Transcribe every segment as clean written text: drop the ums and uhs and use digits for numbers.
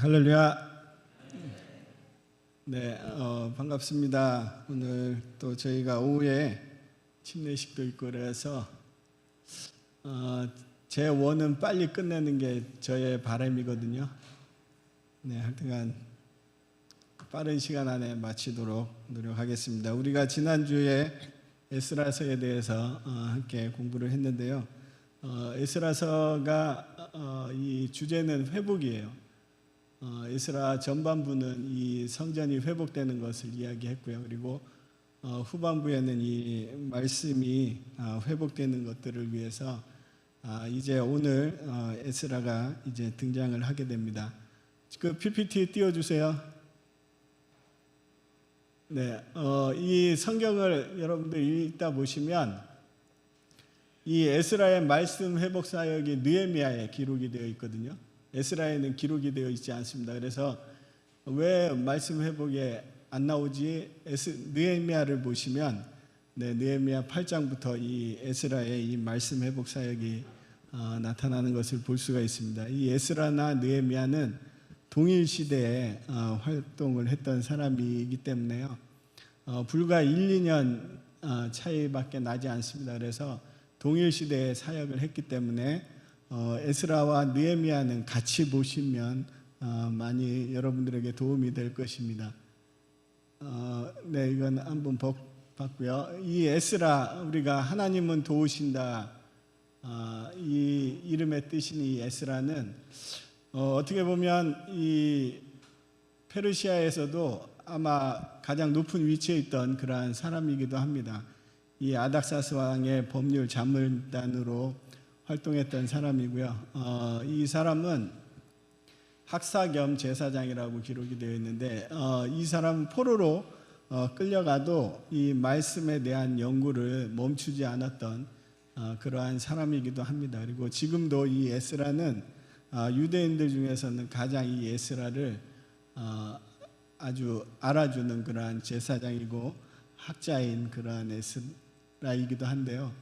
할렐루야. 네, 반갑습니다. 오늘 또 저희가 오후에 침례식도 있고 그래서 제 원은 빨리 끝내는 게 저의 바람이거든요. 네, 하여튼간 빠른 시간 안에 마치도록 노력하겠습니다. 우리가 지난주에 에스라서에 대해서 함께 공부를 했는데요. 에스라서가 이 주제는 회복이에요. 에스라 전반부는 이 성전이 회복되는 것을 이야기했고요. 그리고 후반부에는 이 말씀이 회복되는 것들을 위해서 이제 오늘 에스라가 이제 등장을 하게 됩니다. 그 PPT 띄워주세요. 네, 이 성경을 여러분들 읽다 보시면 이 에스라의 말씀 회복 사역이 느헤미야에 기록이 되어 있거든요. 에스라에는 기록이 되어 있지 않습니다. 그래서 왜 말씀 회복에 안 나오지? 느헤미야를 보시면 느헤미야 8장부터 이 에스라의 이 말씀 회복 사역이 나타나는 것을 볼 수가 있습니다. 이 에스라나 느헤미야는 동일 시대에 활동을 했던 사람이기 때문에요. 불과 1, 2년 차이밖에 나지 않습니다. 그래서 동일 시대에 사역을 했기 때문에 에스라와 느헤미야는 같이 보시면 많이 여러분들에게 도움이 될 것입니다. 네, 이건 한번 봤고요. 이 에스라, 우리가 하나님은 도우신다, 이 이름의 뜻인 이 에스라는 어떻게 보면 이 페르시아에서도 아마 가장 높은 위치에 있던 그러한 사람이기도 합니다. 이 아닥사스 왕의 법률 자문단으로 활동했던 사람이고요. 이 사람은 학사 겸 제사장이라고 기록이 되어 있는데 이 사람은 포로로 끌려가도 이 말씀에 대한 연구를 멈추지 않았던 그러한 사람이기도 합니다. 그리고 지금도 이 에스라는 유대인들 중에서는 가장 이 에스라를 아주 알아주는 그러한 제사장이고 학자인 그러한 에스라이기도 한데요.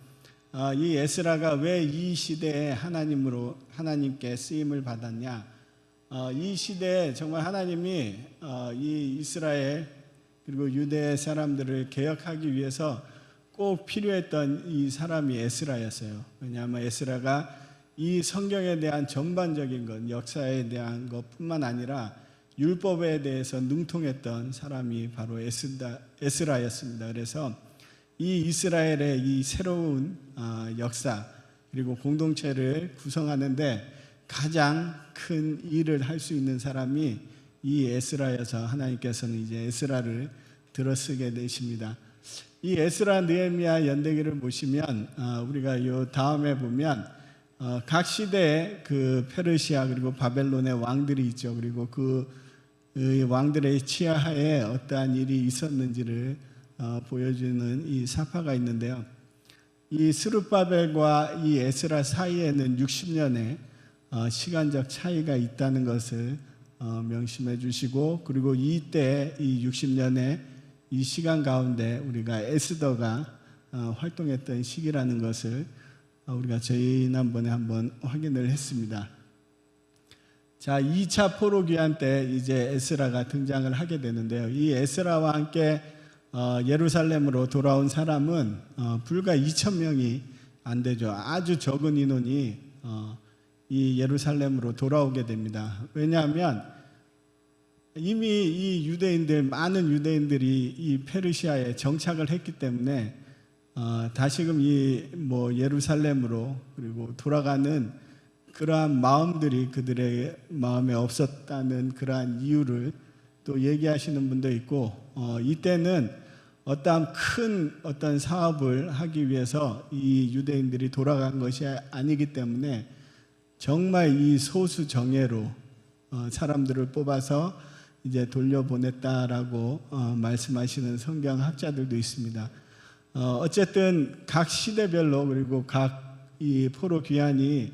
이 에스라가 왜 이 시대에 하나님께 쓰임을 받았냐? 이 시대에 정말 하나님이 이 이스라엘 그리고 유대 사람들을 개혁하기 위해서 꼭 필요했던 이 사람이 에스라였어요. 왜냐하면 에스라가 이 성경에 대한 전반적인 것, 역사에 대한 것뿐만 아니라 율법에 대해서 능통했던 사람이 바로 에스라였습니다. 그래서 이 이스라엘의 이 새로운 역사 그리고 공동체를 구성하는데 가장 큰 일을 할 수 있는 사람이 이 에스라여서 하나님께서는 이제 에스라를 들어쓰게 되십니다. 이 에스라 느헤미야 연대기를 보시면 우리가 요 다음에 보면 각 시대에 그 페르시아 그리고 바벨론의 왕들이 있죠. 그리고 그 왕들의 치하에 어떠한 일이 있었는지를 보여주는 이 사파가 있는데요. 이 스룹바벨과 이 에스라 사이에는 60년의 시간적 차이가 있다는 것을 명심해 주시고, 그리고 이때 이 60년의 이 시간 가운데 우리가 에스더가 활동했던 시기라는 것을 우리가 지난번에 한번 확인을 했습니다. 자, 2차 포로 귀환 때 이제 에스라가 등장을 하게 되는데요. 이 에스라와 함께 예루살렘으로 돌아온 사람은 불과 2,000명이 안 되죠. 아주 적은 인원이 이 예루살렘으로 돌아오게 됩니다. 왜냐하면 이미 이 많은 유대인들이 이 페르시아에 정착을 했기 때문에 다시금 이 예루살렘으로 그리고 돌아가는 그러한 마음들이 그들의 마음에 없었다는 그러한 이유를 또 얘기하시는 분도 있고, 이때는 어떤 사업을 하기 위해서 이 유대인들이 돌아간 것이 아니기 때문에 정말 이 소수 정예로 사람들을 뽑아서 이제 돌려보냈다라고 말씀하시는 성경 학자들도 있습니다. 어쨌든 각 시대별로 그리고 각 이 포로 귀환이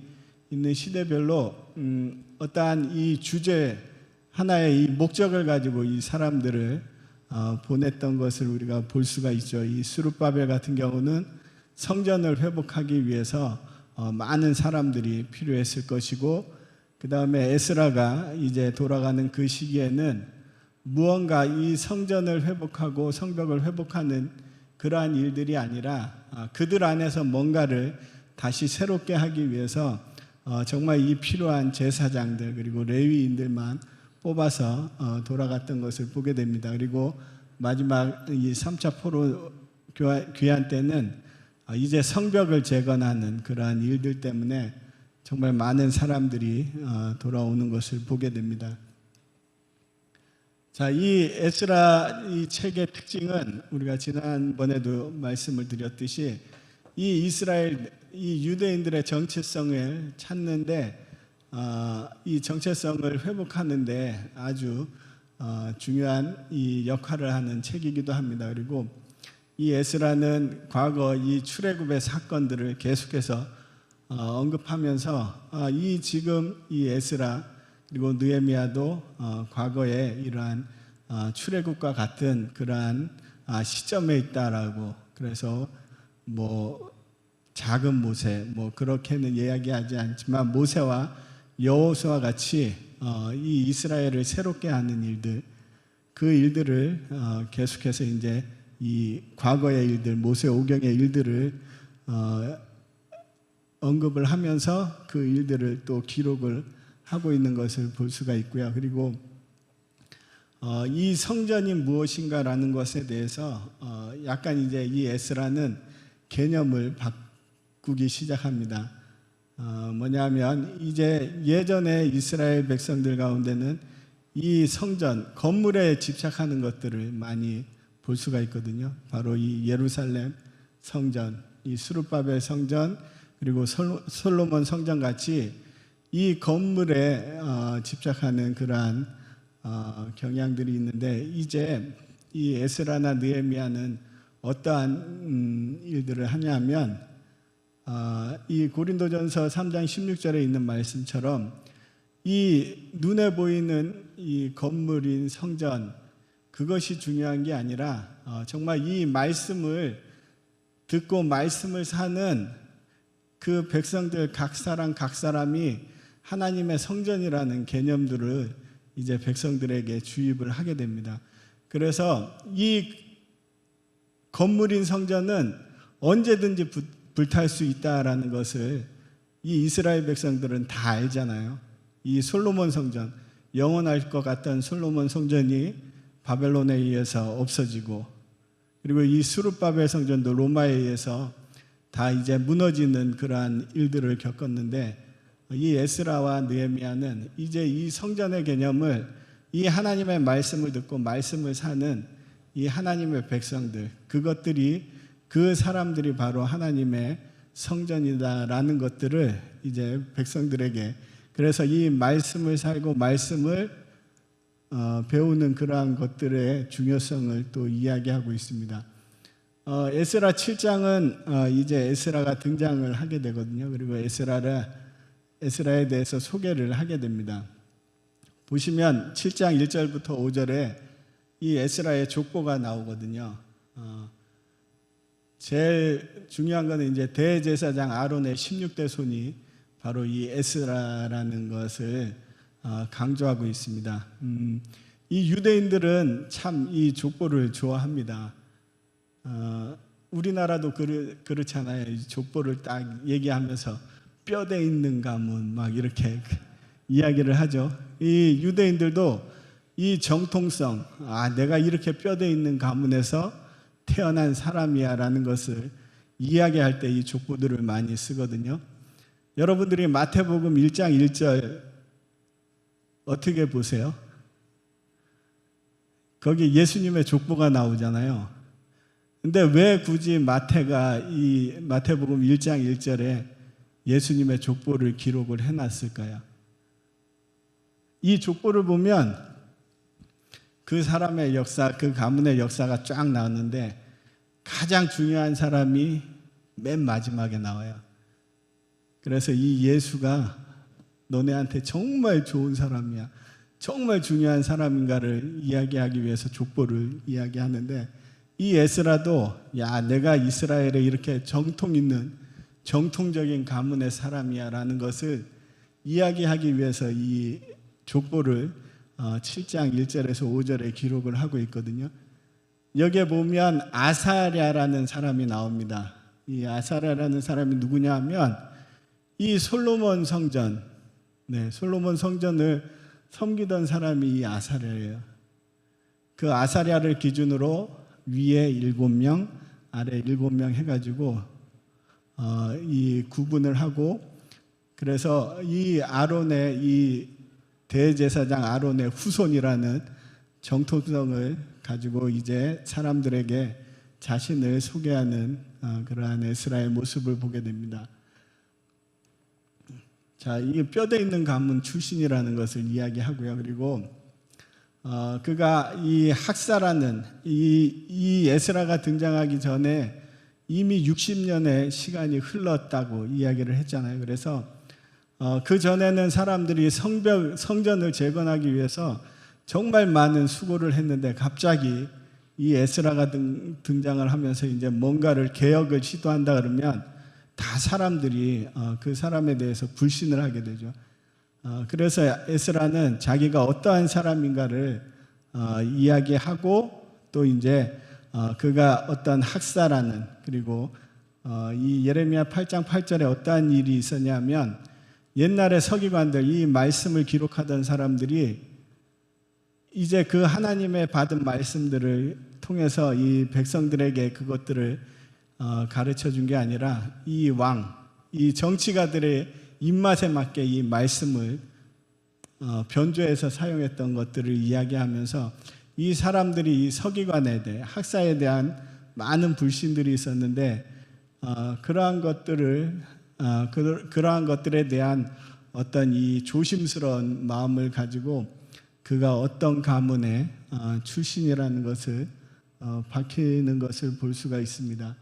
있는 시대별로 어떠한 이 주제 하나의 이 목적을 가지고 이 사람들을 보냈던 것을 우리가 볼 수가 있죠. 이 스룹바벨 같은 경우는 성전을 회복하기 위해서 많은 사람들이 필요했을 것이고, 그 다음에 에스라가 이제 돌아가는 그 시기에는 무언가 이 성전을 회복하고 성벽을 회복하는 그러한 일들이 아니라 그들 안에서 뭔가를 다시 새롭게 하기 위해서 정말 이 필요한 제사장들 그리고 레위인들만 뽑아서 돌아갔던 것을 보게 됩니다. 그리고 마지막 이 3차 포로 귀환 때는 이제 성벽을 재건하는 그러한 일들 때문에 정말 많은 사람들이 돌아오는 것을 보게 됩니다. 자, 이 에스라 이 책의 특징은 우리가 지난번에도 말씀을 드렸듯이 이 이스라엘 이 유대인들의 정체성을 찾는데 이 정체성을 회복하는데 아주 중요한 이 역할을 하는 책이기도 합니다. 그리고 이 에스라는 과거 이 출애굽의 사건들을 계속해서 언급하면서 이 지금 이 에스라 그리고 느헤미야도 과거에 이러한 출애굽과 같은 그러한 시점에 있다라고 그래서 뭐 작은 모세 뭐 그렇게는 이야기하지 않지만 모세와 여호수아와 같이 이 이스라엘을 새롭게 하는 일들 그 일들을 계속해서 이제 이 과거의 일들 모세 오경의 일들을 언급을 하면서 그 일들을 또 기록을 하고 있는 것을 볼 수가 있고요. 그리고 이 성전이 무엇인가라는 것에 대해서 약간 이제 이 에스라는 개념을 바꾸기 시작합니다. 뭐냐면 이제 예전에 이스라엘 백성들 가운데는 이 성전 건물에 집착하는 것들을 많이 볼 수가 있거든요. 바로 이 예루살렘 성전, 이 스룹바벨 성전 그리고 솔로몬 성전 같이 이 건물에 집착하는 그러한 경향들이 있는데 이제 이 에스라나 느헤미야는 어떠한 일들을 하냐면 이 고린도전서 3장 16절에 있는 말씀처럼 이 눈에 보이는 이 건물인 성전 그것이 중요한 게 아니라 정말 이 말씀을 듣고 말씀을 사는 그 백성들 각 사람이 하나님의 성전이라는 개념들을 이제 백성들에게 주입을 하게 됩니다. 그래서 이 건물인 성전은 언제든지 불탈 수 있다라는 것을 이 이스라엘 백성들은 다 알잖아요. 이 솔로몬 성전, 영원할 것 같던 솔로몬 성전이 바벨론에 의해서 없어지고 그리고 이 스룹바벨 성전도 로마에 의해서 다 이제 무너지는 그러한 일들을 겪었는데 이 에스라와 느헤미야는 이제 이 성전의 개념을 이 하나님의 말씀을 듣고 말씀을 사는 이 하나님의 백성들 그것들이 그 사람들이 바로 하나님의 성전이다라는 것들을 이제 백성들에게 그래서 이 말씀을 살고 말씀을 배우는 그러한 것들의 중요성을 또 이야기하고 있습니다. 에스라 7장은 이제 에스라가 등장을 하게 되거든요. 그리고 에스라에 대해서 소개를 하게 됩니다. 보시면 7장 1절부터 5절에 이 에스라의 족보가 나오거든요. 제일 중요한 것은 이제 대제사장 아론의 16대 손이 바로 이 에스라라는 것을 강조하고 있습니다. 이 유대인들은 참 이 족보를 좋아합니다. 우리나라도 그렇잖아요. 이 족보를 딱 얘기하면서 뼈대 있는 가문 막 이렇게 이야기를 하죠. 이 유대인들도 이 정통성, 내가 이렇게 뼈대 있는 가문에서 태어난 사람이야라는 것을 이야기할 때 이 족보들을 많이 쓰거든요. 여러분들이 마태복음 1장 1절 어떻게 보세요? 거기 예수님의 족보가 나오잖아요. 근데 왜 굳이 마태가 이 마태복음 1장 1절에 예수님의 족보를 기록을 해놨을까요? 이 족보를 보면 그 사람의 역사, 그 가문의 역사가 쫙 나왔는데 가장 중요한 사람이 맨 마지막에 나와요. 그래서 이 예수가 너네한테 정말 좋은 사람이야, 정말 중요한 사람인가를 이야기하기 위해서 족보를 이야기하는데 이 에스라도 내가 이스라엘에 이렇게 정통 있는 정통적인 가문의 사람이야 라는 것을 이야기하기 위해서 이 족보를 7장 1절에서 5절에 기록을 하고 있거든요. 여기에 보면 아사랴라는 사람이 나옵니다. 이 아사랴라는 사람이 누구냐 하면 이 솔로몬 성전, 솔로몬 성전을 섬기던 사람이 이 아사랴예요. 그 아사랴를 기준으로 위에 7명, 아래 7명 해가지고 이 구분을 하고, 그래서 이 아론의 이 대제사장 아론의 후손이라는 정통성을 가지고 이제 사람들에게 자신을 소개하는 그러한 에스라의 모습을 보게 됩니다. 자, 이게 뼈대 있는 가문 출신이라는 것을 이야기하고요. 그리고 그가 이 학사라는 이 에스라가 등장하기 전에 이미 60년의 시간이 흘렀다고 이야기를 했잖아요. 그래서 그 전에는 사람들이 성전을 재건하기 위해서 정말 많은 수고를 했는데 갑자기 이 에스라가 등장을 하면서 이제 뭔가를 개혁을 시도한다 그러면 다 사람들이 그 사람에 대해서 불신을 하게 되죠. 그래서 에스라는 자기가 어떠한 사람인가를 이야기하고, 또 이제 그가 어떤 학사라는, 그리고 이 예레미야 8장 8절에 어떠한 일이 있었냐면 옛날에 서기관들, 이 말씀을 기록하던 사람들이 이제 그 하나님의 받은 말씀들을 통해서 이 백성들에게 그것들을 가르쳐 준 게 아니라 이 왕, 이 정치가들의 입맛에 맞게 이 말씀을 변조해서 사용했던 것들을 이야기하면서 이 사람들이 이 서기관에 대해, 학사에 대한 많은 불신들이 있었는데 그러한 것들에 대한 어떤 이 조심스러운 마음을 가지고 그가 어떤 가문의 출신이라는 것을 밝히는 것을 볼 수가 있습니다.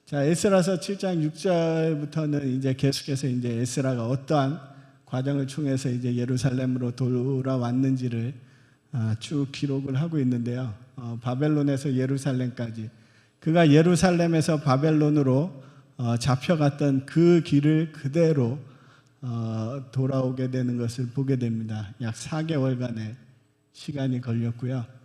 자, 에스라서 7장 6절부터는 이제 계속해서 이제 에스라가 어떠한 과정을 통해서 이제 예루살렘으로 돌아왔는지를 쭉 기록을 하고 있는데요. 바벨론에서 예루살렘까지, 그가 예루살렘에서 바벨론으로 잡혀갔던 그 길을 그대로 돌아오게 되는 것을 보게 됩니다. 약 4개월간의 시간이 걸렸고요.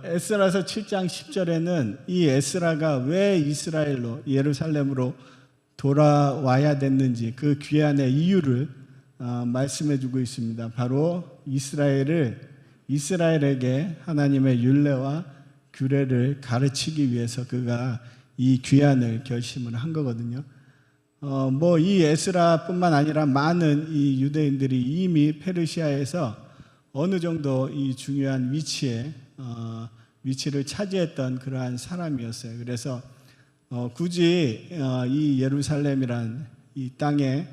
에스라서 7장 10절에는 이 에스라가 왜 이스라엘로, 예루살렘으로 돌아와야 됐는지 그 귀환의 이유를 말씀해 주고 있습니다. 바로 이스라엘에게 하나님의 율례와 규례를 가르치기 위해서 그가 이 귀환을 결심을 한 거거든요. 이 에스라뿐만 아니라 많은 이 유대인들이 이미 페르시아에서 어느 정도 이 중요한 위치를 차지했던 그러한 사람이었어요. 그래서 굳이 이 예루살렘이란 이 땅에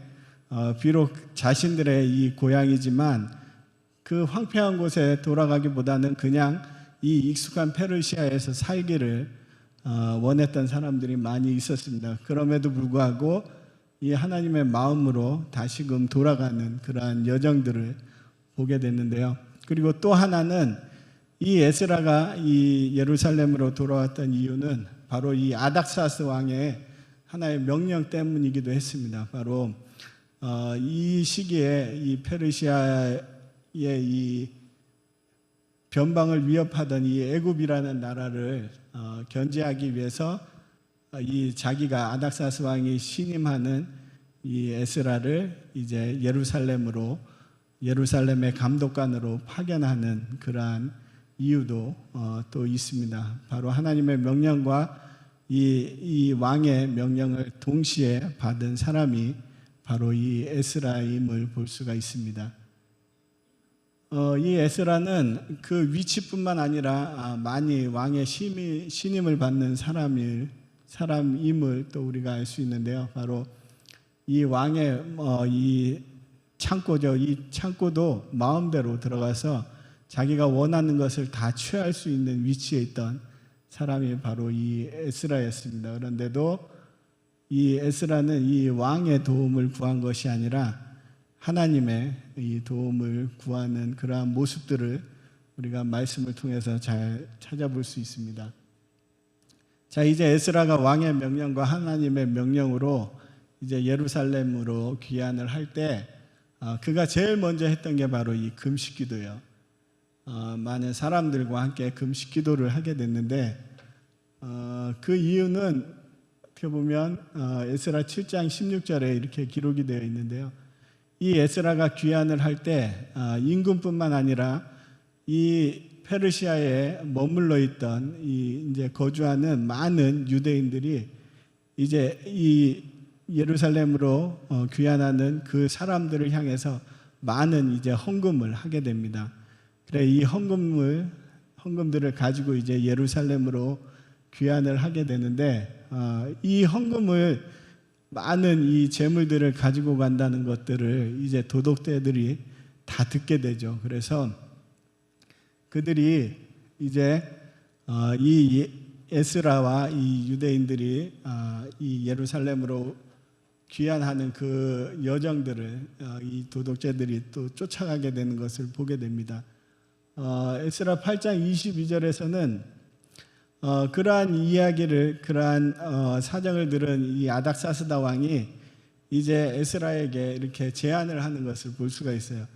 비록 자신들의 이 고향이지만 그 황폐한 곳에 돌아가기보다는 그냥 이 익숙한 페르시아에서 살기를 원했던 사람들이 많이 있었습니다. 그럼에도 불구하고 이 하나님의 마음으로 다시금 돌아가는 그러한 여정들을 보게 됐는데요. 그리고 또 하나는 이 에스라가 이 예루살렘으로 돌아왔던 이유는 바로 이 아닥사스 왕의 하나의 명령 때문이기도 했습니다. 바로 이 시기에 이 페르시아의 이 변방을 위협하던 이 애굽이라는 나라를 견제하기 위해서 이 자기가 아닥사스 왕이 신임하는 이 에스라를 이제 예루살렘의 감독관으로 파견하는 그러한 이유도 또 있습니다. 바로 하나님의 명령과 이 왕의 명령을 동시에 받은 사람이 바로 이 에스라임을 볼 수가 있습니다. 이 에스라는 그 위치뿐만 아니라 많이 왕의 신임을 받는 사람임을 또 우리가 알 수 있는데요. 바로 이 왕의 이 창고죠. 이 창고도 마음대로 들어가서 자기가 원하는 것을 다 취할 수 있는 위치에 있던 사람이 바로 이 에스라였습니다. 그런데도 이 에스라는 이 왕의 도움을 구한 것이 아니라 하나님의 이 도움을 구하는 그러한 모습들을 우리가 말씀을 통해서 잘 찾아볼 수 있습니다. 자, 이제 에스라가 왕의 명령과 하나님의 명령으로 이제 예루살렘으로 귀환을 할 때 그가 제일 먼저 했던 게 바로 이 금식기도예요. 많은 사람들과 함께 금식기도를 하게 됐는데 그 이유는 어떻게 보면 에스라 7장 16절에 이렇게 기록이 되어 있는데요. 이 에스라가 귀환을 할 때 임금뿐만 아니라 이 페르시아에 머물러 있던 이제 거주하는 많은 유대인들이 이제 이 예루살렘으로 귀환하는 그 사람들을 향해서 많은 이제 헌금을 하게 됩니다. 그래 이 헌금들을 가지고 이제 예루살렘으로 귀환을 하게 되는데 이 헌금을 많은 이 재물들을 가지고 간다는 것들을 이제 도둑들이 다 듣게 되죠. 그래서 그들이 이제 이 에스라와 이 유대인들이 이 예루살렘으로 귀환하는 그 여정들을 이 도둑제들이 또 쫓아가게 되는 것을 보게 됩니다. 에스라 8장 22절에서는 그러한 이야기를 그러한 사정을 들은 이 아닥사스다 왕이 이제 에스라에게 이렇게 제안을 하는 것을 볼 수가 있어요.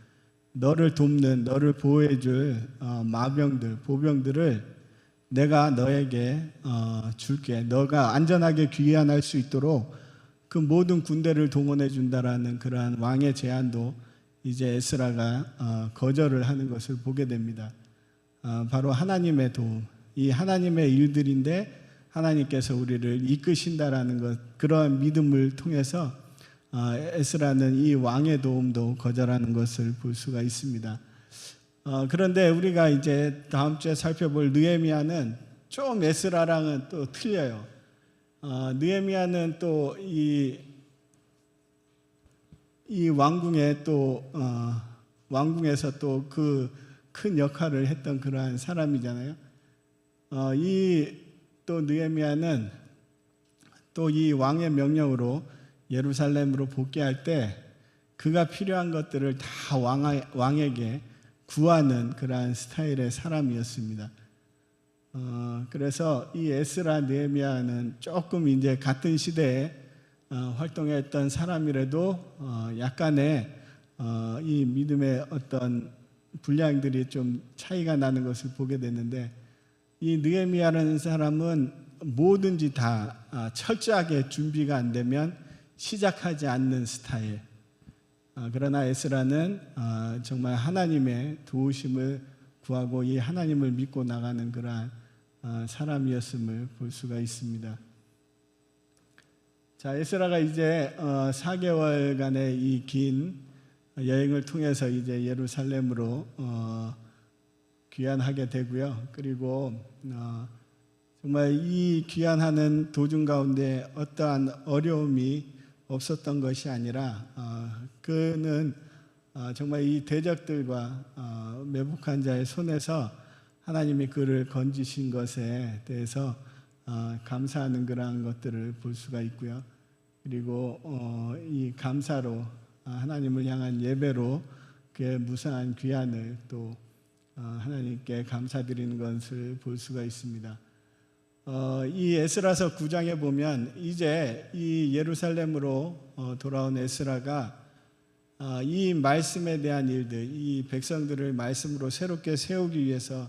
너를 돕는 너를 보호해줄 마병들 보병들을 내가 너에게 줄게. 너가 안전하게 귀환할 수 있도록 그 모든 군대를 동원해 준다라는 그러한 왕의 제안도 이제 에스라가 거절을 하는 것을 보게 됩니다. 바로 하나님의 도움, 이 하나님의 일들인데 하나님께서 우리를 이끄신다라는 것, 그러한 믿음을 통해서 에스라는 이 왕의 도움도 거절하는 것을 볼 수가 있습니다. 그런데 우리가 이제 다음 주에 살펴볼 느헤미야는 좀 에스라랑은 또 틀려요. 느헤미야는 또 이 왕궁에 또 왕궁에서 또 그 큰 역할을 했던 그러한 사람이잖아요. 이 또 느헤미야는 또 이 왕의 명령으로 예루살렘으로 복귀할 때 그가 필요한 것들을 다 왕에게 구하는 그러한 스타일의 사람이었습니다. 그래서 이 에스라 느헤미야는 조금 이제 같은 시대에 활동했던 사람이라도 약간의 이 믿음의 어떤 분량들이 좀 차이가 나는 것을 보게 되는데 이 느헤미야라는 사람은 뭐든지 다 철저하게 준비가 안 되면 시작하지 않는 스타일. 그러나 에스라는 정말 하나님의 도우심을 구하고 이 하나님을 믿고 나가는 그러한 사람이었음을 볼 수가 있습니다. 자, 에스라가 이제 4개월간의 이 긴 여행을 통해서 이제 예루살렘으로 귀환하게 되고요. 그리고 정말 이 귀환하는 도중 가운데 어떠한 어려움이 없었던 것이 아니라 그는 정말 이 대적들과 매복한 자의 손에서 하나님이 그를 건지신 것에 대해서 감사하는 그러한 것들을 볼 수가 있고요. 그리고 이 감사로 하나님을 향한 예배로 그의 무상한 귀환을 또 하나님께 감사드리는 것을 볼 수가 있습니다. 이 에스라서 9장에 보면 이제 이 예루살렘으로 돌아온 에스라가 이 말씀에 대한 일들, 이 백성들을 말씀으로 새롭게 세우기 위해서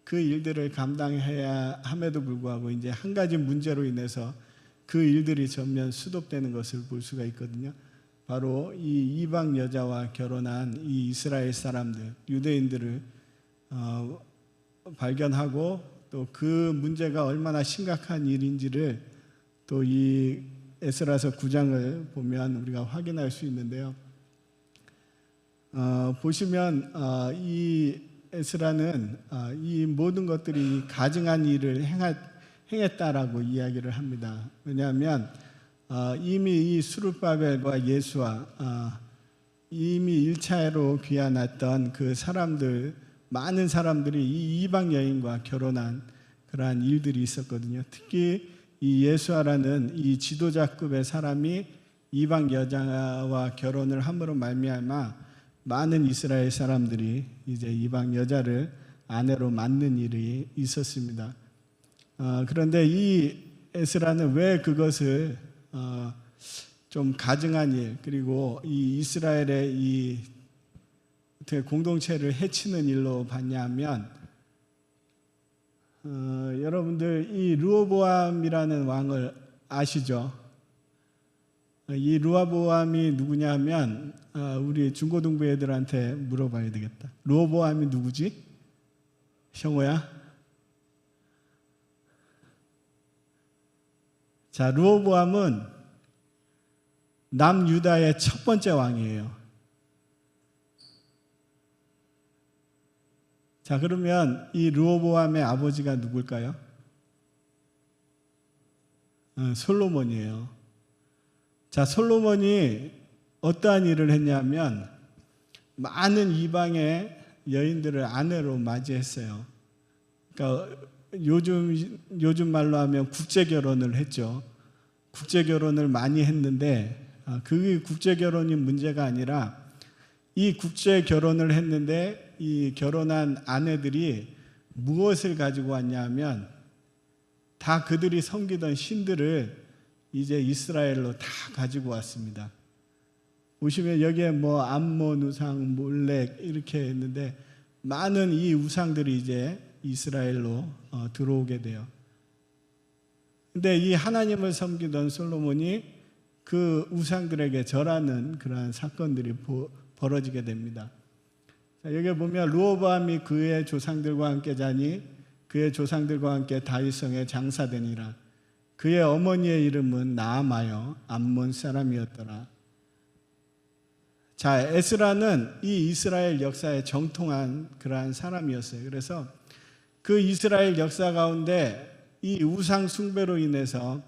그 일들을 감당해야 함에도 불구하고 이제 한 가지 문제로 인해서 그 일들이 전면 수독되는 것을 볼 수가 있거든요. 바로 이 이방 여자와 결혼한 이 이스라엘 사람들, 유대인들을 발견하고 또 그 문제가 얼마나 심각한 일인지를 또 이 에스라서 9장을 보면 우리가 확인할 수 있는데요. 보시면 이 에스라는 이 모든 것들이 가증한 일을 행했다라고 이야기를 합니다. 왜냐하면 이미 이 스룹바벨과 예수와 이미 1차로 귀환했던 그 사람들, 많은 사람들이 이 이방 여인과 결혼한 그러한 일들이 있었거든요. 특히 이 예수아라는 이 지도자급의 사람이 이방 여자와 결혼을 함으로 말미암아 많은 이스라엘 사람들이 이제 이방 여자를 아내로 맞는 일이 있었습니다. 그런데 이 에스라는 왜 그것을 좀 가증한 일, 그리고 이 이스라엘의 이 공동체를 해치는 일로 봤냐면, 여러분들 이 르호보암이라는 왕을 아시죠? 이 르호보암이 누구냐면, 우리 중고등부 애들한테 물어봐야 되겠다. 르호보암이 누구지? 형호야? 자, 르호보암은 남유다의 첫 번째 왕이에요. 자, 그러면 이 르호보암의 아버지가 누굴까요? 솔로몬이에요. 자, 솔로몬이 어떠한 일을 했냐면 많은 이방의 여인들을 아내로 맞이했어요. 그러니까 요즘 말로 하면 국제 결혼을 했죠. 국제 결혼을 많이 했는데 그 국제 결혼이 문제가 아니라 이 국제 결혼을 했는데 이 결혼한 아내들이 무엇을 가지고 왔냐면 다 그들이 섬기던 신들을 이제 이스라엘로 다 가지고 왔습니다. 보시면 여기에 뭐 암몬 우상, 몰렉 이렇게 있는데 많은 이 우상들이 이제 이스라엘로 들어오게 돼요. 근데 이 하나님을 섬기던 솔로몬이 그 우상들에게 절하는 그러한 사건들이 벌어지게 됩니다. 자, 여기 보면 르호보암이 그의 조상들과 함께 자니 그의 조상들과 함께 다윗성에 장사되니라. 그의 어머니의 이름은 나아마여 암몬 사람이었더라. 자, 에스라는 이 이스라엘 역사에 정통한 그러한 사람이었어요. 그래서 그 이스라엘 역사 가운데 이 우상 숭배로 인해서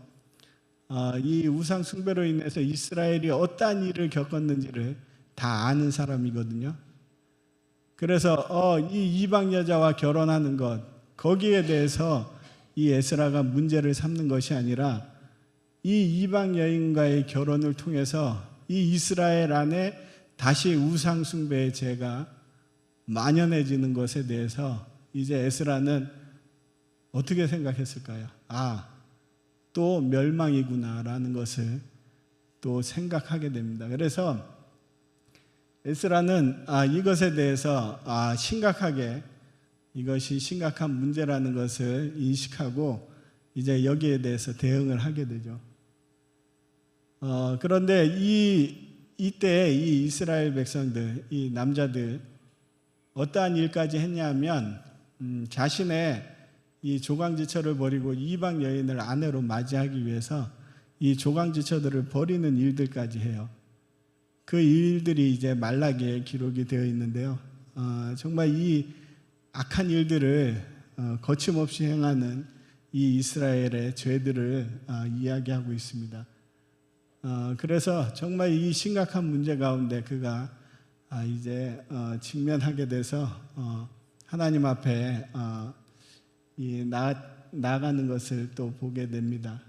이스라엘이 어떠한 일을 겪었는지를 다 아는 사람이거든요. 그래서 이 이방 여자와 결혼하는 것, 거기에 대해서 이 에스라가 문제를 삼는 것이 아니라 이 이방 여인과의 결혼을 통해서 이 이스라엘 안에 다시 우상 숭배의 죄가 만연해지는 것에 대해서 이제 에스라는 어떻게 생각했을까요? 또 멸망이구나라는 것을 또 생각하게 됩니다. 그래서 에스라는 이것에 대해서 심각하게 이것이 심각한 문제라는 것을 인식하고 이제 여기에 대해서 대응을 하게 되죠. 그런데 이때 이 이스라엘 백성들, 이 남자들 어떠한 일까지 했냐면 자신의 이 조강지처를 버리고 이방 여인을 아내로 맞이하기 위해서 이 조강지처들을 버리는 일들까지 해요. 그 일들이 이제 말라기에 기록이 되어 있는데요. 정말 이 악한 일들을 거침없이 행하는 이 이스라엘의 죄들을 이야기하고 있습니다. 그래서 정말 이 심각한 문제 가운데 그가 이제 직면하게 돼서 하나님 앞에 나아가는 것을 또 보게 됩니다.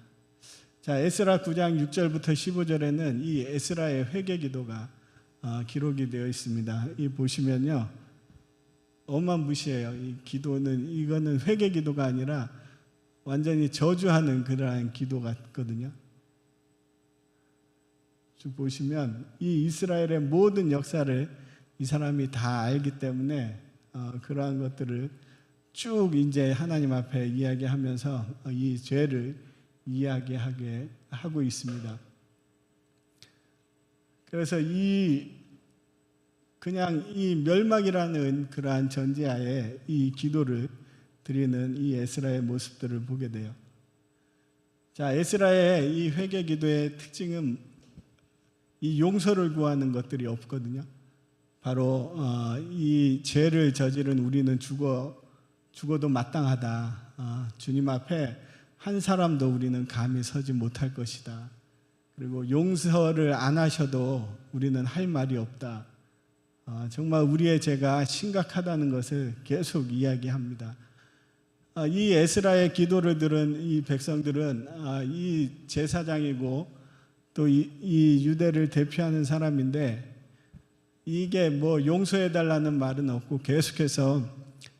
자, 에스라 9장 6절부터 15절에는 이 에스라의 회개 기도가 기록이 되어 있습니다. 이 보시면요, 어마무시해요. 이 기도는 이거는 회개 기도가 아니라 완전히 저주하는 그러한 기도 같거든요. 쭉 보시면 이 이스라엘의 모든 역사를 이 사람이 다 알기 때문에 그러한 것들을 쭉 이제 하나님 앞에 이야기하면서 이 죄를 이야기하게 하고 있습니다. 그래서 그냥 이 멸망이라는 그러한 전제하에 이 기도를 드리는 이 에스라의 모습들을 보게 돼요. 자, 에스라의 이 회개 기도의 특징은 이 용서를 구하는 것들이 없거든요. 바로 이 죄를 저지른 우리는 죽어도 마땅하다. 주님 앞에 한 사람도 우리는 감히 서지 못할 것이다. 그리고 용서를 안 하셔도 우리는 할 말이 없다. 정말 우리의 죄가 심각하다는 것을 계속 이야기합니다. 이 에스라의 기도를 들은 이 백성들은 이 제사장이고 또 이 유대를 대표하는 사람인데 이게 뭐 용서해달라는 말은 없고 계속해서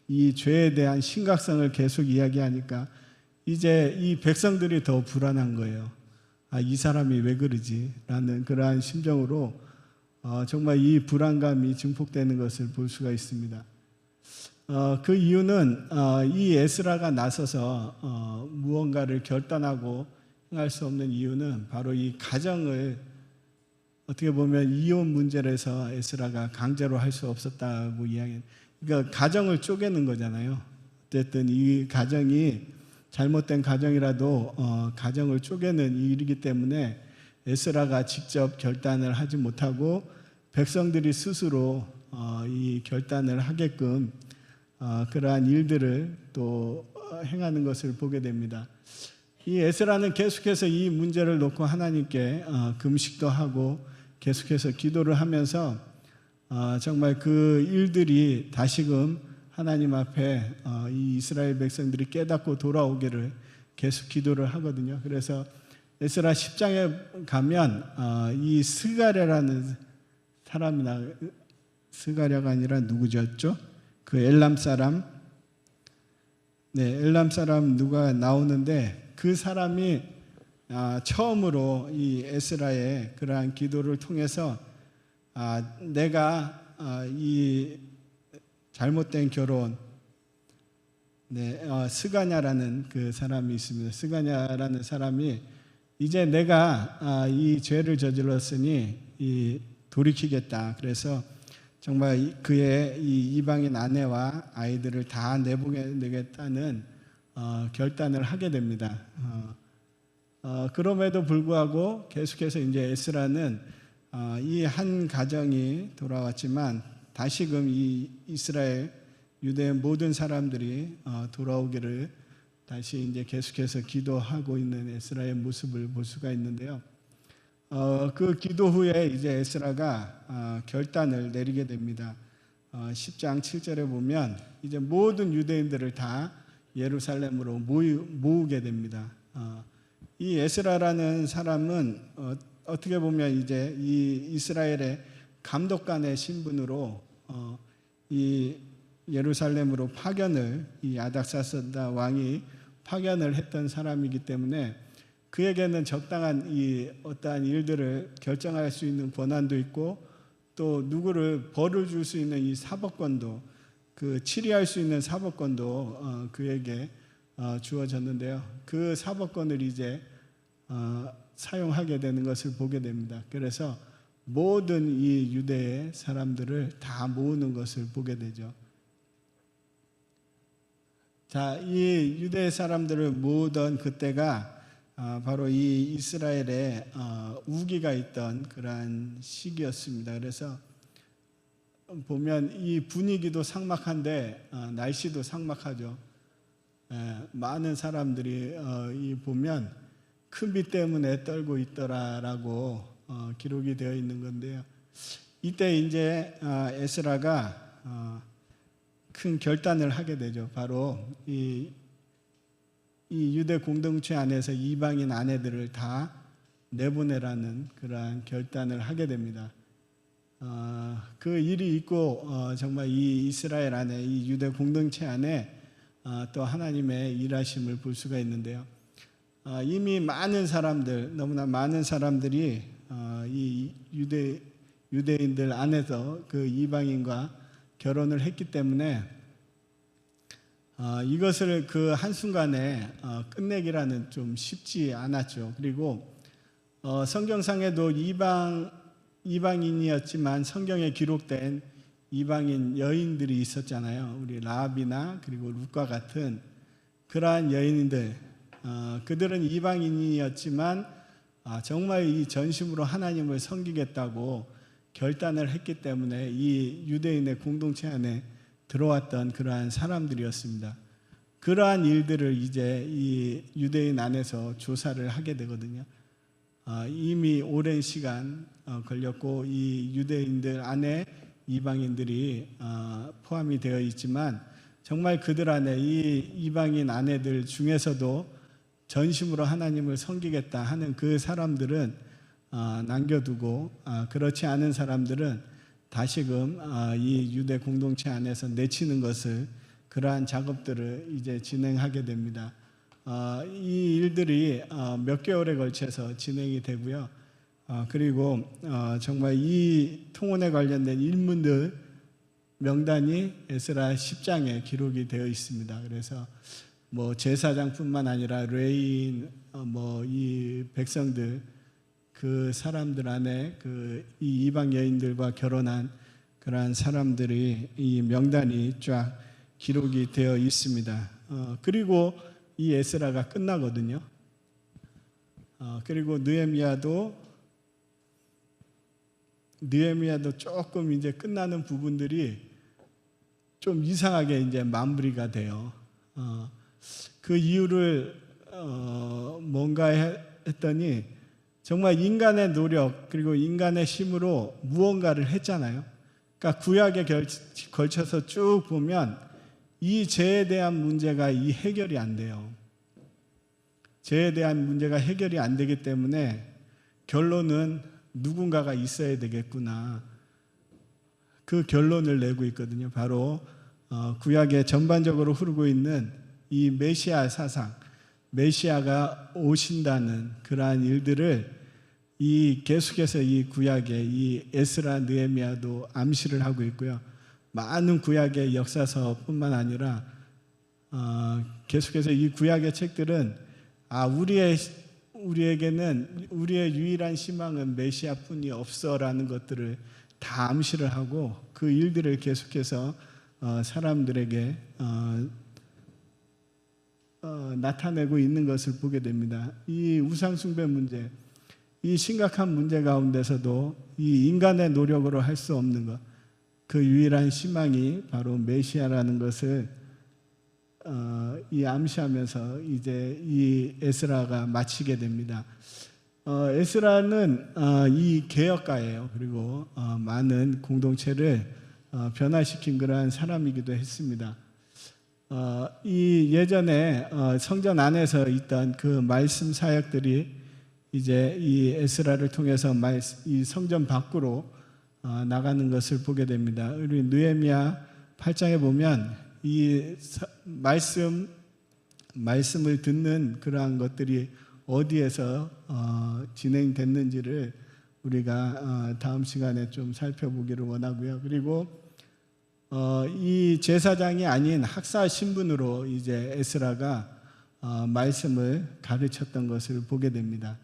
이 죄에 대한 심각성을 계속 이야기하니까 이제 이 백성들이 더 불안한 거예요. 이 사람이 왜 그러지라는 그러한 심정으로 정말 이 불안감이 증폭되는 것을 볼 수가 있습니다. 그 이유는 이 에스라가 나서서 무언가를 결단하고 행할 수 없는 이유는 바로 이 가정을 어떻게 보면 이혼 문제로 해서 에스라가 강제로 할 수 없었다고 그러니까 가정을 쪼개는 거잖아요. 어쨌든 이 가정이 잘못된 가정이라도 가정을 쪼개는 일이기 때문에 에스라가 직접 결단을 하지 못하고 백성들이 스스로 이 결단을 하게끔 그러한 일들을 또 행하는 것을 보게 됩니다. 이 에스라는 계속해서 이 문제를 놓고 하나님께 금식도 하고 계속해서 기도를 하면서 정말 그 일들이 다시금 하나님 앞에 이 이스라엘 백성들이 깨닫고 돌아오기를 계속 기도를 하거든요. 그래서 에스라 10장에 가면 이 스가랴라는 사람이나 스가랴가 아니라 누구였죠? 그 엘람 사람, 엘람 사람 누가 나오는데 그 사람이 처음으로 이 에스라의 그러한 기도를 통해서 내가 이 잘못된 결혼, 스가냐라는 그 사람이 있습니다. 스가냐라는 사람이 이제 내가 이 죄를 저질렀으니 돌이키겠다. 그래서 정말 그의 이 이방인 아내와 아이들을 다 내보내겠다는 결단을 하게 됩니다. 그럼에도 불구하고 계속해서 이제 에스라는 이 한 가정이 돌아왔지만 다시금 이 이스라엘 유대의 모든 사람들이 돌아오기를 다시 이제 계속해서 기도하고 있는 에스라의 모습을 볼 수가 있는데요. 그 기도 후에 이제 에스라가 결단을 내리게 됩니다. 10장 7절에 보면 이제 모든 유대인들을 다 예루살렘으로 모으게 됩니다. 이 에스라라는 사람은 어떻게 보면 이제 이 이스라엘의 감독관의 신분으로 이 예루살렘으로 파견을 이 아닥사스다 왕이 파견을 했던 사람이기 때문에 그에게는 적당한 이 어떠한 일들을 결정할 수 있는 권한도 있고 또 누구를 벌을 줄 수 있는 이 사법권도 그 치리할 수 있는 사법권도 그에게 주어졌는데요. 그 사법권을 이제 사용하게 되는 것을 보게 됩니다. 그래서 모든 이 유대의 사람들을 다 모으는 것을 보게 되죠. 자, 이 유대 사람들을 모으던 그때가 바로 이 이스라엘에 우기가 있던 그러한 시기였습니다. 그래서 보면 이 분위기도 삭막한데 날씨도 삭막하죠. 많은 사람들이 보면 큰 비 때문에 떨고 있더라라고 기록이 되어 있는 건데요. 이때 이제 에스라가 큰 결단을 하게 되죠. 바로 이 유대 공동체 안에서 이방인 아내들을 다 내보내라는 그러한 결단을 하게 됩니다. 그 일이 있고 정말 이 이스라엘 안에 이 유대 공동체 안에 또 하나님의 일하심을 볼 수가 있는데요. 이미 많은 사람들, 너무나 많은 사람들이 이 유대인들 안에서 그 이방인과 결혼을 했기 때문에 이것을 그 한순간에 끝내기라는 좀 쉽지 않았죠. 그리고 성경상에도 이방인이었지만 성경에 기록된 이방인 여인들이 있었잖아요. 우리 라합이나 그리고 룻과 같은 그러한 여인들, 그들은 이방인이었지만 정말 이 전심으로 하나님을 섬기겠다고 결단을 했기 때문에 이 유대인의 공동체 안에 들어왔던 그러한 사람들이었습니다. 그러한 일들을 이제 이 유대인 안에서 조사를 하게 되거든요. 이미 오랜 시간 걸렸고 이 유대인들 안에 이방인들이 포함이 되어 있지만 정말 그들 안에 이 이방인 아내들 중에서도 전심으로 하나님을 섬기겠다 하는 그 사람들은 남겨두고 그렇지 않은 사람들은 다시금 이 유대 공동체 안에서 내치는 것을 그러한 작업들을 이제 진행하게 됩니다. 이 일들이 몇 개월에 걸쳐서 진행이 되고요. 그리고 정말 이 통혼에 관련된 인물들 명단이 에스라 10장에 기록이 되어 있습니다. 그래서 뭐 제사장뿐만 아니라 레위인, 이 백성들, 그 사람들 안에 이 이방 여인들과 결혼한 그러한 사람들이 이 명단이 쫙 기록이 되어 있습니다. 그리고 이 에스라가 끝나거든요. 그리고 느헤미야도 조금 이제 끝나는 부분들이 좀 이상하게 이제 마무리가 돼요. 그 이유를 뭔가 했더니 정말 인간의 노력 그리고 인간의 힘으로 무언가를 했잖아요. 그러니까 구약에 걸쳐서 쭉 보면 이 죄에 대한 문제가 해결이 안 돼요. 죄에 대한 문제가 해결이 안 되기 때문에 결론은 누군가가 있어야 되겠구나. 그 결론을 내고 있거든요. 바로 구약에 전반적으로 흐르고 있는 이 메시아 사상, 메시아가 오신다는 그러한 일들을 계속해서 이 구약의 이 에스라 느헤미야도 암시를 하고 있고요. 많은 구약의 역사서뿐만 아니라 계속해서 이 구약의 책들은 우리에게는 우리의 유일한 희망은 메시아뿐이 없어라는 것들을 다 암시를 하고 그 일들을 계속해서 사람들에게 나타내고 있는 것을 보게 됩니다. 이 우상숭배 문제, 이 심각한 문제 가운데서도 이 인간의 노력으로 할 수 없는 것, 그 유일한 희망이 바로 메시아라는 것을 이 암시하면서 이제 이 에스라가 마치게 됩니다. 에스라는 이 개혁가예요. 그리고 많은 공동체를 변화시킨 그러한 사람이기도 했습니다. 이 예전에 성전 안에서 있던 그 말씀 사역들이 이제 이 에스라를 통해서 이 성전 밖으로 나가는 것을 보게 됩니다. 우리 느헤미야 8장에 보면 이 말씀을 듣는 그러한 것들이 어디에서 진행됐는지를 우리가 다음 시간에 좀 살펴보기를 원하고요. 그리고 이 제사장이 아닌 학사 신분으로 이제 에스라가 말씀을 가르쳤던 것을 보게 됩니다.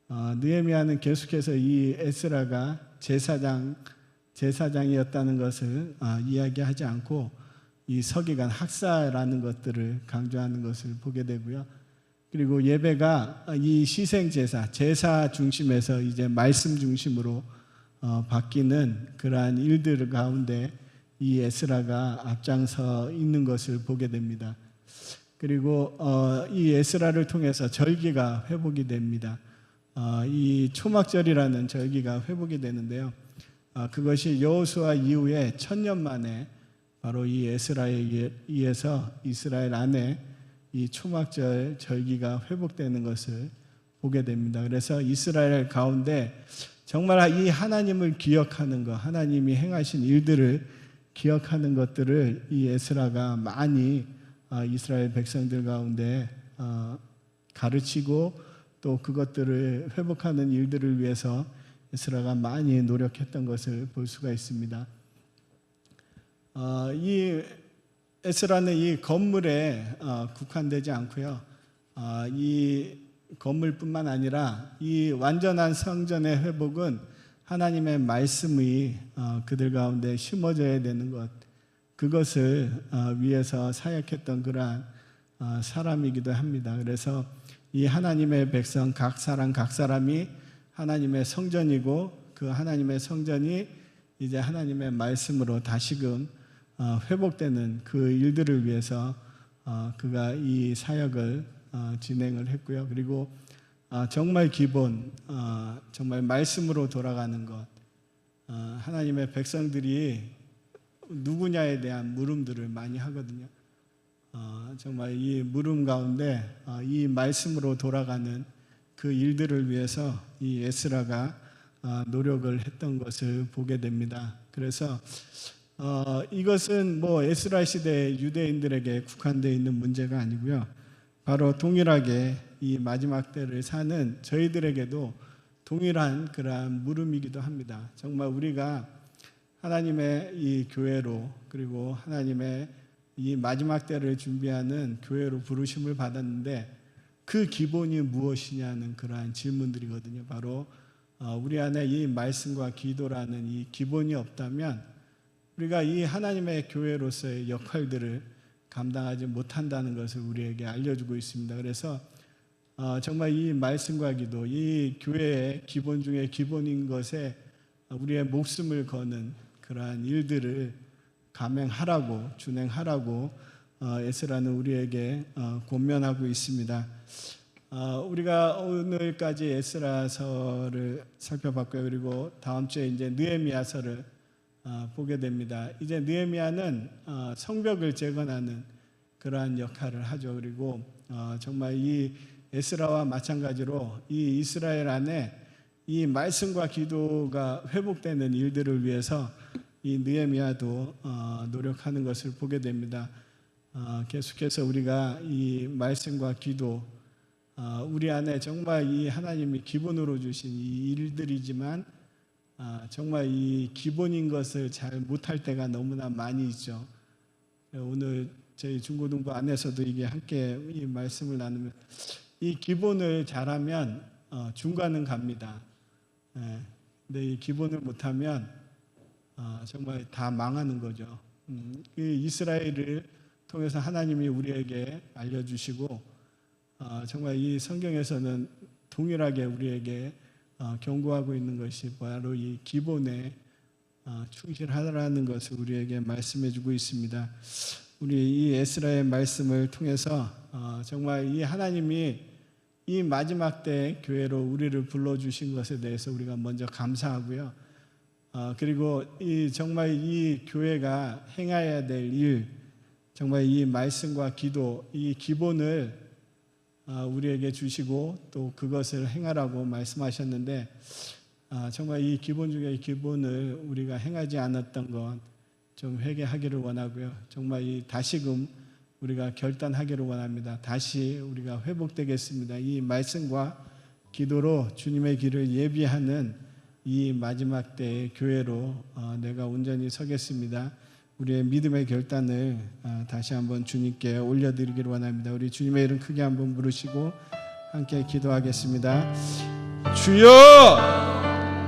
느헤미야는 계속해서 이 에스라가 제사장이었다는 것을 이야기하지 않고 이 서기관 학사라는 것들을 강조하는 것을 보게 되고요. 그리고 예배가 이 시생제사, 제사 중심에서 이제 말씀 중심으로 바뀌는 그러한 일들 가운데 이 에스라가 앞장서 있는 것을 보게 됩니다. 그리고 이 에스라를 통해서 절기가 회복이 됩니다. 이 초막절이라는 절기가 회복이 되는데요. 그것이 여호수아 이후에 1000년 만에 바로 이 에스라에 의해서 이스라엘 안에 이 초막절 절기가 회복되는 것을 보게 됩니다. 그래서 이스라엘 가운데 정말 이 하나님을 기억하는 것, 하나님이 행하신 일들을 기억하는 것들을 이 에스라가 많이 이스라엘 백성들 가운데 가르치고 또 그것들을 회복하는 일들을 위해서 에스라가 많이 노력했던 것을 볼 수가 있습니다. 이 에스라는 이 건물에 국한되지 않고요. 이 건물뿐만 아니라 이 완전한 성전의 회복은 하나님의 말씀이 그들 가운데 심어져야 되는 것, 그것을 위해서 사역했던 그러한 사람이기도 합니다. 그래서 이 하나님의 백성 각 사람이 하나님의 성전이고 그 하나님의 성전이 이제 하나님의 말씀으로 다시금 회복되는 그 일들을 위해서 그가 이 사역을 진행을 했고요. 그리고 정말 기본, 정말 말씀으로 돌아가는 것, 하나님의 백성들이 누구냐에 대한 물음들을 많이 하거든요. 정말 이 물음 가운데 이 말씀으로 돌아가는 그 일들을 위해서 이 에스라가 노력을 했던 것을 보게 됩니다. 그래서 이것은 뭐 에스라 시대 유대인들에게 국한되어 있는 문제가 아니고요. 바로 동일하게 이 마지막 때를 사는 저희들에게도 동일한 그러한 물음이기도 합니다. 정말 우리가 하나님의 이 교회로, 그리고 하나님의 이 마지막 때를 준비하는 교회로 부르심을 받았는데 그 기본이 무엇이냐는 그러한 질문들이거든요. 바로 우리 안에 이 말씀과 기도라는 이 기본이 없다면 우리가 이 하나님의 교회로서의 역할들을 감당하지 못한다는 것을 우리에게 알려주고 있습니다. 그래서 정말 이 말씀과 기도, 이 교회의 기본 중에 기본인 것에 우리의 목숨을 거는 그러한 일들을 감행하라고, 준행하라고 에스라는 우리에게 권면하고 있습니다. 우리가 오늘까지 에스라서를 살펴봤고요. 그리고 다음 주에 이제 느헤미야서를 보게 됩니다. 이제 느헤미야는 성벽을 재건하는 그러한 역할을 하죠. 그리고 정말 이 에스라와 마찬가지로 이 이스라엘 안에 이 말씀과 기도가 회복되는 일들을 위해서 이 느헤미야도 노력하는 것을 보게 됩니다. 계속해서 우리가 이 말씀과 기도, 우리 안에 정말 이 하나님이 기본으로 주신 이 일들이지만 정말 이 기본인 것을 잘 못할 때가 너무나 많이 있죠. 오늘 저희 중고등부 안에서도 이게 함께 이 말씀을 나누면 이 기본을 잘하면 중간은 갑니다. 근데 이 기본을 못하면 정말 다 망하는 거죠. 이 이스라엘을 통해서 하나님이 우리에게 알려주시고 정말 이 성경에서는 동일하게 우리에게 경고하고 있는 것이 바로 이 기본에 충실하라는 것을 우리에게 말씀해주고 있습니다. 우리 이 에스라의 말씀을 통해서 정말 이 하나님이 이 마지막 때 교회로 우리를 불러주신 것에 대해서 우리가 먼저 감사하고요. 그리고 정말 이 교회가 행해야 될 일, 정말 이 말씀과 기도, 이 기본을 우리에게 주시고 또 그것을 행하라고 말씀하셨는데 정말 이 기본 중에 이 기본을 우리가 행하지 않았던 것 좀 회개하기를 원하고요. 정말 이 다시금 우리가 결단하기를 원합니다. 다시 우리가 회복되겠습니다. 이 말씀과 기도로 주님의 길을 예비하는 이 마지막 때의 교회로 내가 온전히 서겠습니다. 우리의 믿음의 결단을 다시 한번 주님께 올려드리기를 원합니다. 우리 주님의 이름 크게 한번 부르시고 함께 기도하겠습니다. 주여!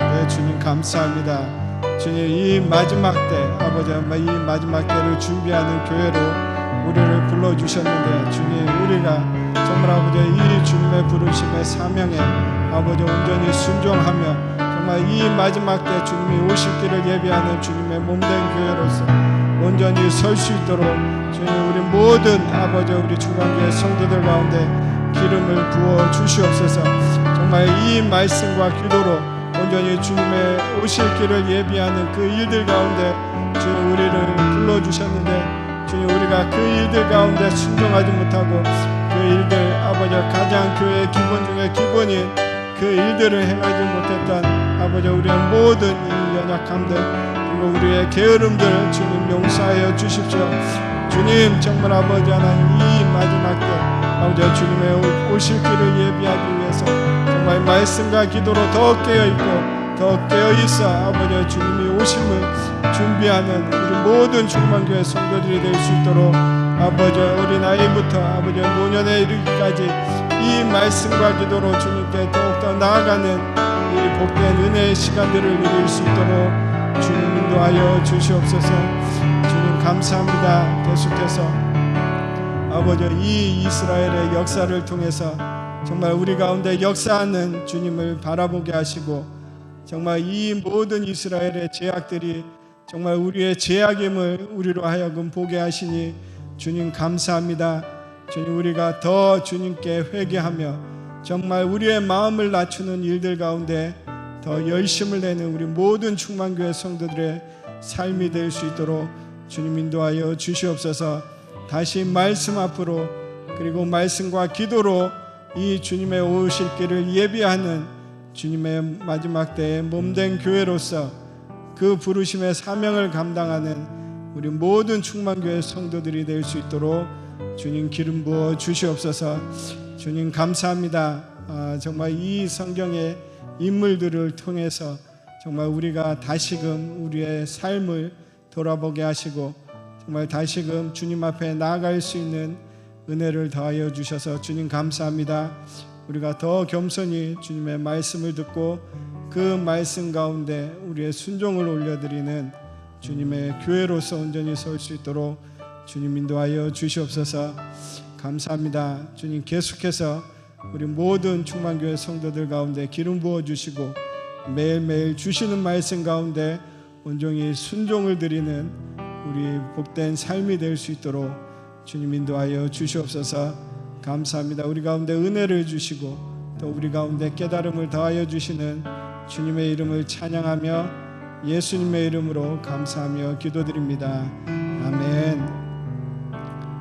네, 주님 감사합니다. 주님, 이 마지막 때, 아버지, 이 마지막 때를 준비하는 교회로 우리를 불러주셨는데 주님, 우리가 정말 아버지 이 주님의 부르심의 사명에 아버지 온전히 순종하며 정말 이 마지막 때 주님이 오실 길을 예비하는 주님의 몸된 교회로서 온전히 설 수 있도록 주님, 우리 모든 아버지 우리 중간교회 성도들 가운데 기름을 부어 주시옵소서. 정말 이 말씀과 기도로 온전히 주님의 오실 길을 예비하는 그 일들 가운데 주님 우리를 불러주셨는데 주님, 우리가 그 일들 가운데 순종하지 못하고 그 일들 아버지 가장 교회의 기본 중에 기본인 그 일들을 행하지 못했던 아버지 우리의 모든 이 연약함들 그리고 우리의 게으름들 주님 용서하여 주십시오. 주님, 정말 아버지 하나님 이 마지막 때 아버지 주님의 오실 길을 예비하기 위해서 정말 말씀과 기도로 더 깨어있고 더 깨어있어 아버지 주님이 오심을 준비하는 우리 모든 중만교회 성도들이 될 수 있도록 아버지 어린아이부터 아버지 노년에 이르기까지 이 말씀과 기도로 주님께 더욱더 나아가는 이 복된 은혜의 시간들을 누릴 수 있도록 주님 인도하여 주시옵소서. 주님 감사합니다. 계속해서 아버지 이 이스라엘의 역사를 통해서 정말 우리 가운데 역사하는 주님을 바라보게 하시고 정말 이 모든 이스라엘의 죄악들이 정말 우리의 죄악임을 우리로 하여금 보게 하시니 주님 감사합니다. 주님, 우리가 더 주님께 회개하며 정말 우리의 마음을 낮추는 일들 가운데 더 열심을 내는 우리 모든 충만교회 성도들의 삶이 될 수 있도록 주님 인도하여 주시옵소서. 다시 말씀 앞으로 그리고 말씀과 기도로 이 주님의 오실 길을 예비하는 주님의 마지막 때의 몸된 교회로서 그 부르심의 사명을 감당하는 우리 모든 충만교회 성도들이 될 수 있도록 주님 기름 부어 주시옵소서. 주님 감사합니다. 정말 이 성경의 인물들을 통해서 정말 우리가 다시금 우리의 삶을 돌아보게 하시고 정말 다시금 주님 앞에 나아갈 수 있는 은혜를 더하여 주셔서 주님 감사합니다. 우리가 더 겸손히 주님의 말씀을 듣고 그 말씀 가운데 우리의 순종을 올려드리는 주님의 교회로서 온전히 설 수 있도록 주님 인도하여 주시옵소서. 감사합니다. 주님 계속해서 우리 모든 충만교회 성도들 가운데 기름 부어주시고 매일매일 주시는 말씀 가운데 온종일 순종을 드리는 우리 복된 삶이 될 수 있도록 주님 인도하여 주시옵소서. 감사합니다. 우리 가운데 은혜를 주시고 또 우리 가운데 깨달음을 더하여 주시는 주님의 이름을 찬양하며 예수님의 이름으로 감사하며 기도드립니다. 아멘.